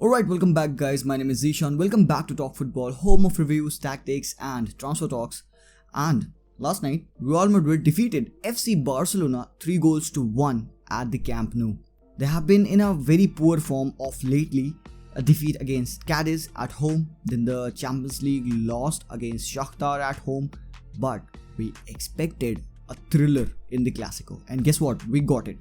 Alright, welcome back guys, my name is Zishan. Welcome back to Talk Football, home of reviews, tactics and transfer talks. And last night, Real Madrid defeated FC Barcelona 3-1 at the Camp Nou. They have been in a very poor form of lately. A defeat against Cadiz at home, then the Champions League lost against Shakhtar at home. But we expected a thriller in the Clasico, and guess what? We got it.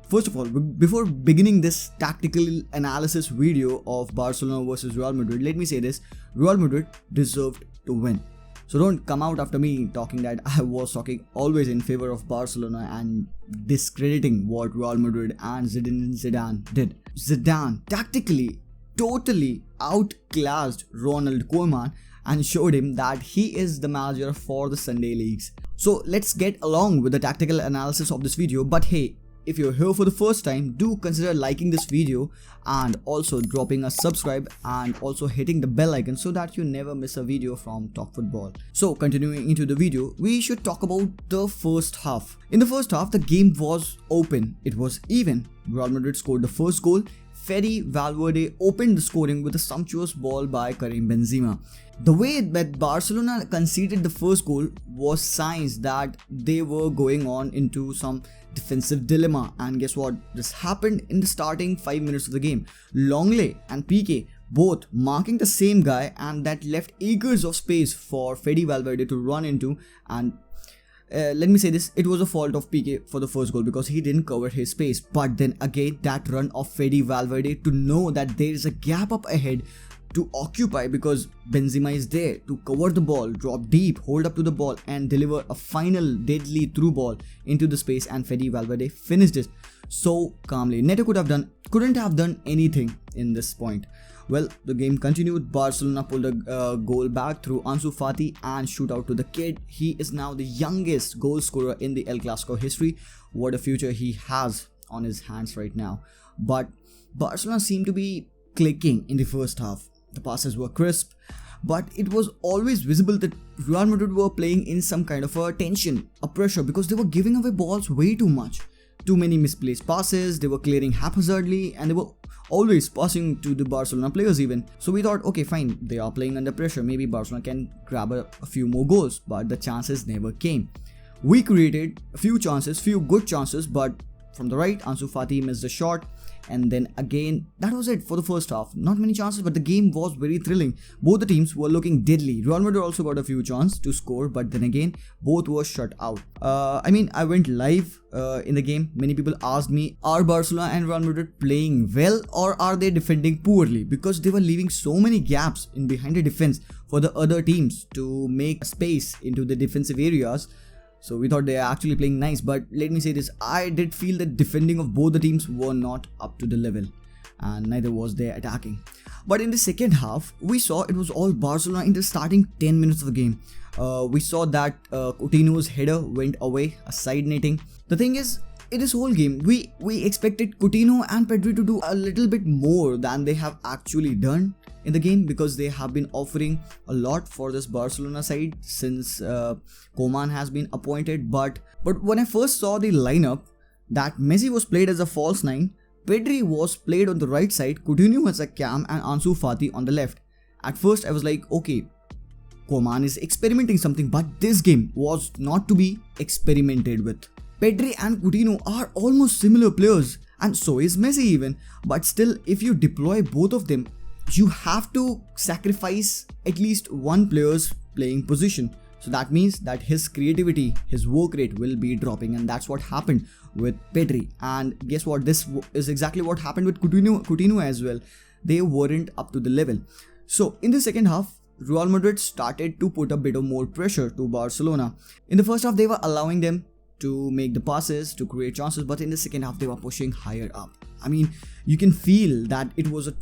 First of all, before beginning this tactical analysis video of Barcelona versus Real Madrid, let me say this: Real Madrid deserved to win. So don't come out after me talking that I was talking always in favor of Barcelona and discrediting what Real Madrid and Zidane did. Zidane tactically totally outclassed Ronald Koeman and showed him that he is the manager for the Sunday leagues. So let's get along with the tactical analysis of this video. But hey, if you're here for the first time, do consider liking this video and also dropping a subscribe and also hitting the bell icon so that you never miss a video from Talk Football. So continuing into the video, we should talk about the first half. In the first half, the game was open. It was even. Real Madrid scored the first goal. Fede Valverde opened the scoring with a sumptuous ball by Karim Benzema. The way that Barcelona conceded the first goal was signs that they were going on into some defensive dilemma, and guess what? This happened in the starting 5 minutes of the game. Longley and Piqué both marking the same guy, and that left acres of space for Fede Valverde to run into. And let me say this, it was a fault of Piqué for the first goal because he didn't cover his space. But then again, that run of Fede Valverde to know that there is a gap up ahead to occupy because Benzema is there to cover the ball, drop deep, hold up to the ball and deliver a final deadly through ball into the space, and Fede Valverde finished it so calmly. Neto couldn't have done anything in this point. Well, the game continued. Barcelona pulled a goal back through Ansu Fati and shootout to the kid. He is now the youngest goal scorer in the El Clasico history. What a future he has on his hands right now. But Barcelona seemed to be clicking in the first half. The passes were crisp, but it was always visible that Real Madrid were playing in some kind of a tension, a pressure, because they were giving away balls way too much. Too many misplaced passes, they were clearing haphazardly, and they were always passing to the Barcelona players even. So we thought, okay fine, they are playing under pressure, maybe Barcelona can grab a few more goals, but the chances never came. We created a few chances, few good chances, but from the right, Ansu Fati missed a shot. And then again, that was it for the first half. Not many chances, but the game was very thrilling. Both the teams were looking deadly. Real Madrid also got a few chances to score, but then again, both were shut out. I went live in the game. Many people asked me, are Barcelona and Real Madrid playing well or are they defending poorly? Because they were leaving so many gaps in behind the defense for the other teams to make space into the defensive areas. So we thought they are actually playing nice, but let me say this, I did feel that defending of both the teams were not up to the level, and neither was their attacking. But in the second half, we saw it was all Barcelona in the starting 10 minutes of the game. We saw that Coutinho's header went away, a side netting. The thing is, in this whole game, we expected Coutinho and Pedri to do a little bit more than they have actually done in the game, because they have been offering a lot for this Barcelona side since Koeman has been appointed. But when I first saw the lineup, that Messi was played as a false 9, Pedri was played on the right side, Coutinho as a cam and Ansu Fati on the left. At first I was like, okay, Koeman is experimenting something, but this game was not to be experimented with. Pedri and Coutinho are almost similar players, and so is Messi even. But still, if you deploy both of them, you have to sacrifice at least one player's playing position. So that means that his creativity, his work rate will be dropping, and that's what happened with Pedri. And guess what? This is exactly what happened with Coutinho as well. They weren't up to the level. So in the second half, Real Madrid started to put a bit of more pressure to Barcelona. In the first half, they were allowing them to make the passes, to create chances, but in the second half, they were pushing higher up. I mean, you can feel that it was a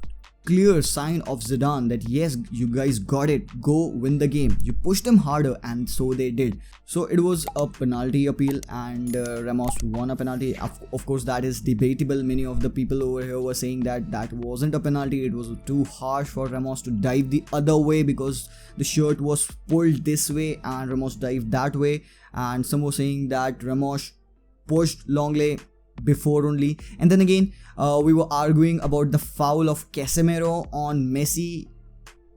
clear sign of Zidane that yes, you guys got it, go win the game. You pushed them harder, and so they did. So it was a penalty appeal, and Ramos won a penalty. Of course, that is debatable. Many of the people over here were saying that that wasn't a penalty. It was too harsh for Ramos to dive the other way because the shirt was pulled this way and Ramos dived that way. And some were saying that Ramos pushed Longley before only. And then again, we were arguing about the foul of Casemiro on Messi.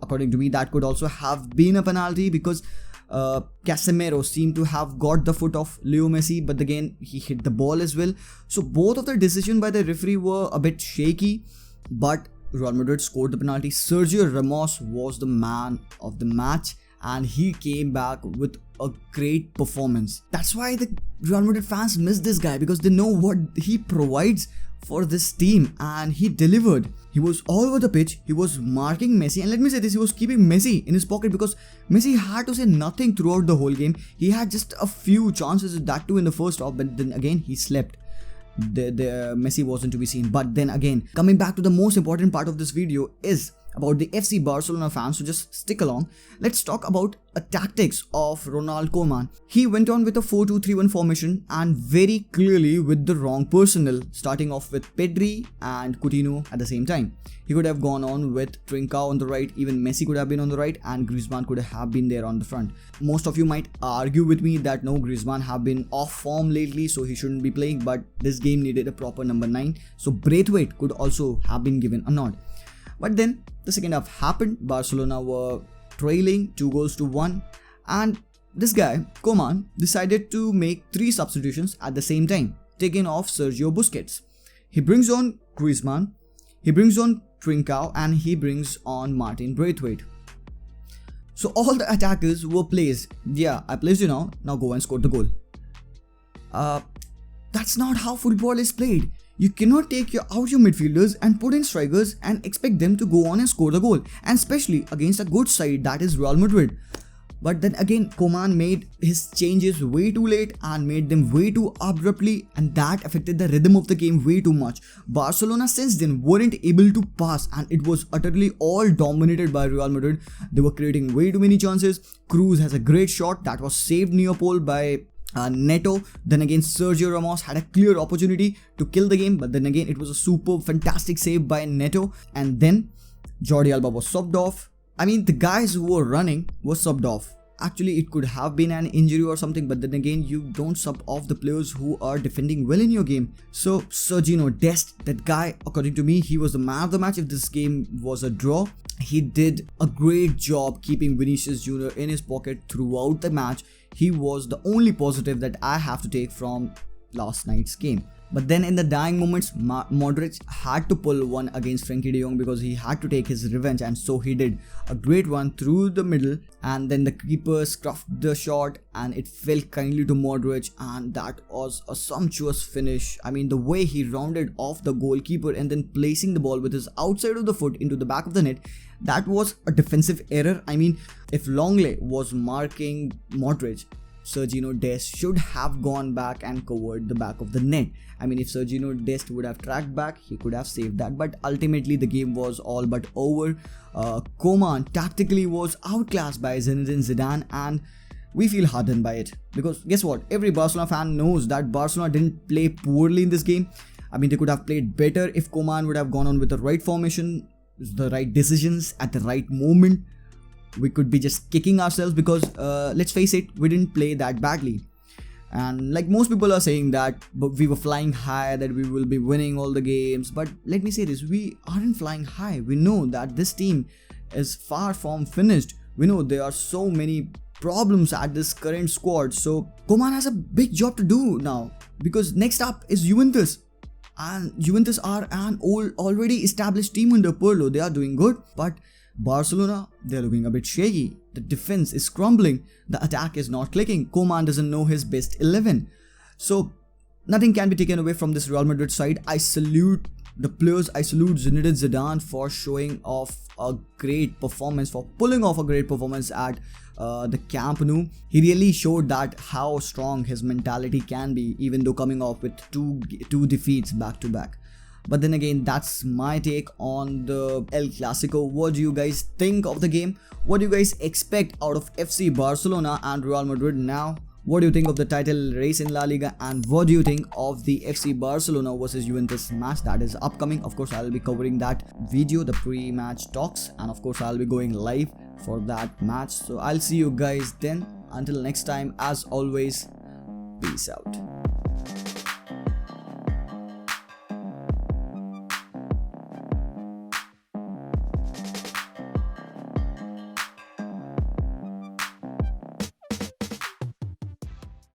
According to me, that could also have been a penalty because Casemiro seemed to have got the foot of Leo Messi, but again he hit the ball as well. So both of the decisions by the referee were a bit shaky, but Real Madrid scored the penalty. Sergio Ramos was the man of the match and he came back with a great performance. That's why the Real Madrid fans miss this guy, because they know what he provides for this team, and he delivered. He was all over the pitch, he was marking Messi, and let me say this, he was keeping Messi in his pocket because Messi had to say nothing throughout the whole game. He had just a few chances, that too in the first half, but then again he slept. The Messi wasn't to be seen. But then again, coming back to the most important part of this video is about the FC Barcelona fans, so just stick along. Let's talk about a tactics of Ronald Koeman. He went on with a 4-2-3-1 formation and very clearly with the wrong personnel, starting off with Pedri and Coutinho at the same time. He could have gone on with Trincao on the right, even Messi could have been on the right, and Griezmann could have been there on the front. Most of you might argue with me that no, Griezmann have been off form lately, so he shouldn't be playing, but this game needed a proper number 9, so Braithwaite could also have been given a nod. But then the second half happened, Barcelona were trailing 2-1, and this guy, Koeman, decided to make 3 substitutions at the same time, taking off Sergio Busquets. He brings on Griezmann, he brings on Trincao, and he brings on Martin Braithwaite. So all the attackers were placed. Yeah, I placed you now go and score the goal. That's not how football is played. You cannot take your midfielders and put in strikers and expect them to go on and score the goal, and especially against a good side that is Real Madrid. But then again, Koeman made his changes way too late and made them way too abruptly, and that affected the rhythm of the game way too much. Barcelona since then weren't able to pass, and it was utterly all dominated by Real Madrid. They were creating way too many chances. Cruz has a great shot that was saved near pole by Neto. Then again, Sergio Ramos had a clear opportunity to kill the game, but then again it was a superb, fantastic save by Neto. And then Jordi Alba was subbed off. I mean, the guys who were running were subbed off. Actually, it could have been an injury or something, but then again, you don't sub off the players who are defending well in your game. So Sergio Dest, that guy, according to me, he was the man of the match. If this game was a draw, he did a great job keeping Vinicius Jr. in his pocket throughout the match. He was the only positive that I have to take from last night's game. But then in the dying moments, Modric had to pull one against Frenkie de Jong because he had to take his revenge, and so he did. A great one through the middle, and then the keeper scuffed the shot and it fell kindly to Modric, and that was a sumptuous finish. I mean, the way he rounded off the goalkeeper and then placing the ball with his outside of the foot into the back of the net, that was a defensive error. I mean, if Longley was marking Modric, Sergio Dest should have gone back and covered the back of the net. I mean, if Sergio Dest would have tracked back, he could have saved that. But ultimately, the game was all but over. Koeman tactically was outclassed by Zinedine Zidane, and we feel hardened by it. Because guess what? Every Barcelona fan knows that Barcelona didn't play poorly in this game. I mean, they could have played better if Koeman would have gone on with the right formation, the right decisions at the right moment. We could be just kicking ourselves because let's face it, we didn't play that badly. And like most people are saying that we were flying high, that we will be winning all the games. But let me say this, we aren't flying high. We know that this team is far from finished. We know there are so many problems at this current squad. So Koeman has a big job to do now, because next up is Juventus. And Juventus are an already established team under Pirlo. They are doing good, but Barcelona, they're looking a bit shaky. The defense is crumbling. The attack is not clicking. Koeman doesn't know his best 11. So nothing can be taken away from this Real Madrid side. I salute the players. I salute Zinedine Zidane for showing off a great performance, for pulling off a great performance at the Camp Nou. He really showed that how strong his mentality can be, even though coming off with two defeats back to back. But then again, that's my take on the El Clasico. What do you guys think of the game? What do you guys expect out of FC Barcelona and Real Madrid now? What do you think of the title race in La Liga? And what do you think of the FC Barcelona versus Juventus match that is upcoming? Of course, I'll be covering that video, the pre-match talks. And of course, I'll be going live for that match. So I'll see you guys then. Until next time, as always, peace out.